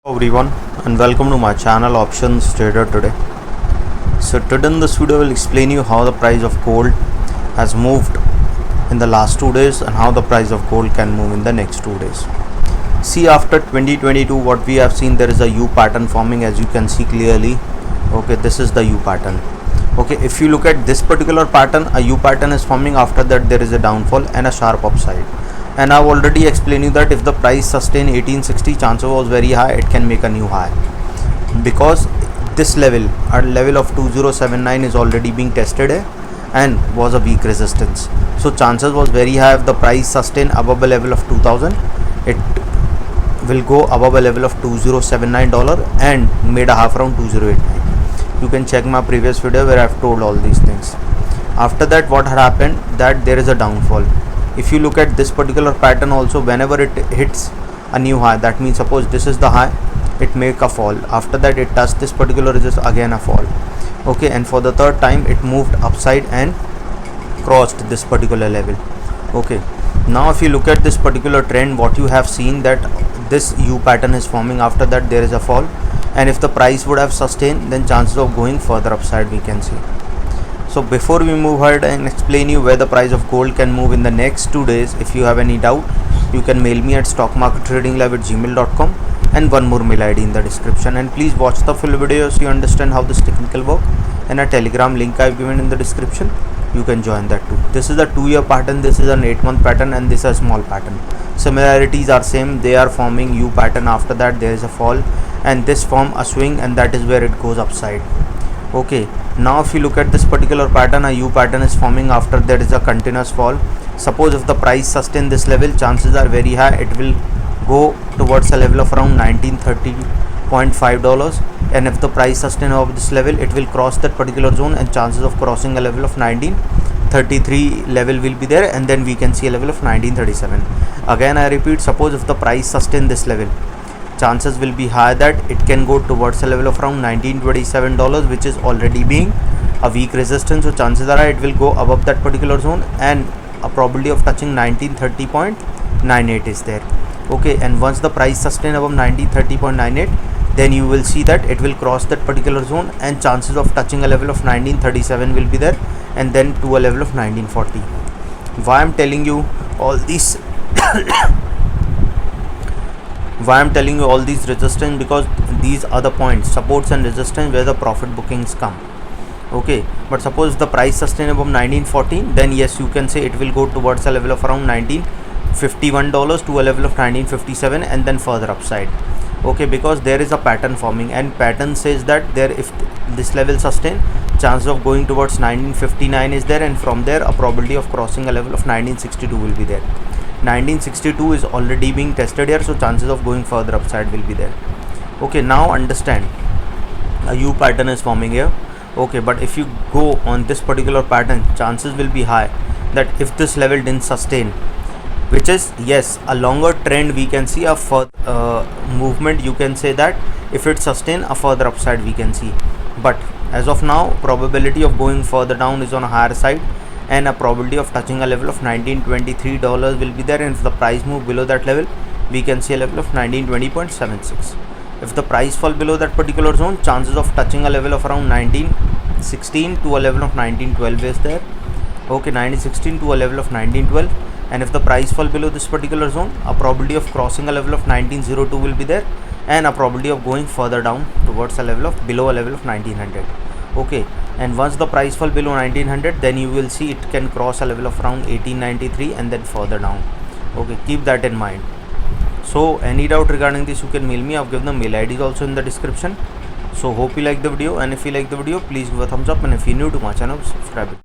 Hello everyone and welcome to my channel Options Trader today. So today in this video I will explain you how the price of gold has moved in the last 2 days and how the price of gold can move in the next 2 days. See, after 2022 what we have seen, there is a U pattern forming, as you can see clearly. Okay, this is the U pattern. Okay, if you look at this particular pattern, a U pattern is forming. After that there is a downfall and a sharp upside. And I've already explained you that if the price sustain 1860, chances was very high it can make a new high, because this level, our level of 2079 is already being tested and was a weak resistance. So chances was very high, if the price sustain above a level of 2000, it will go above a level of $2079 and made a half around 2089. You can check my previous video where I've told all these things. After that, what had happened, that there is a downfall. If you look at this particular pattern also, whenever it hits a new high, that means suppose this is the high, it make a fall. After that it touched this particular resistance, again a fall. Okay, and for the third time it moved upside and crossed this particular level. Okay, now if you look at this particular trend, what you have seen, that this U pattern is forming. After that there is a fall, and if the price would have sustained, then chances of going further upside we can see. So before we move ahead and explain you where the price of gold can move in the next 2 days, if you have any doubt, you can mail me at stockmarkettradinglive@gmail.com, and one more mail ID in the description. And please watch the full video so you understand how this technical work, and a telegram link I've given in the description, you can join that too. This is a 2-year pattern, this is an 8-month pattern, and this is a small pattern. Similarities are same, they are forming U pattern. After that there is a fall, and this form a swing, and that is where it goes upside. Okay, now if you look at this particular pattern, a U pattern is forming. After that is a continuous fall. Suppose if the price sustain this level, chances are very high it will go towards a level of around $1930.5, and if the price sustain of this level, it will cross that particular zone, and chances of crossing a level of 1933 level will be there, and then we can see a level of 1937. Again I repeat, suppose if the price sustain this level, chances will be high that it can go towards a level of around $1927, which is already being a weak resistance. So chances are it will go above that particular zone, and a probability of touching 1930.98 is there. Okay, and once the price sustain above 1930.98, then you will see that it will cross that particular zone, and chances of touching a level of 1937 will be there, and then to a level of 1940. Why I'm telling you all these why I'm telling you all these resistance, because these are the points, supports and resistance, where the profit bookings come. Okay, but suppose the price sustain above 1914, then yes, you can say it will go towards a level of around $1951 to a level of 1957, and then further upside. Okay, because there is a pattern forming, and pattern says that there, if this level sustain, chance of going towards 1959 is there, and from there a probability of crossing a level of 1962 will be there. 1962 is already being tested here, so chances of going further upside will be there. Okay, now understand, a U pattern is forming here. Okay, but if you go on this particular pattern, chances will be high that if this level didn't sustain, which is, yes, a longer trend, we can see a further movement, you can say that if it sustain, a further upside we can see. But as of now, probability of going further down is on a higher side, and a probability of touching a level of $1923 will be there, and if the price move below that level, we can see a level of 1920.76. if the price fall below that particular zone, chances of touching a level of around 1916 to a level of 1912 is there. Okay, 1916 to a level of 1912, and if the price fall below this particular zone, a probability of crossing a level of 1902 will be there, and a probability of going further down towards a level of below a level of 1900. Okay, and once the price fall below 1900, then you will see it can cross a level of around 1893 and then further down. Okay, keep that in mind. So any doubt regarding this, you can mail me. I've given the mail IDs also in the description. So hope you like the video, and if you like the video, please give a thumbs up, and if you're new to my channel, subscribe it.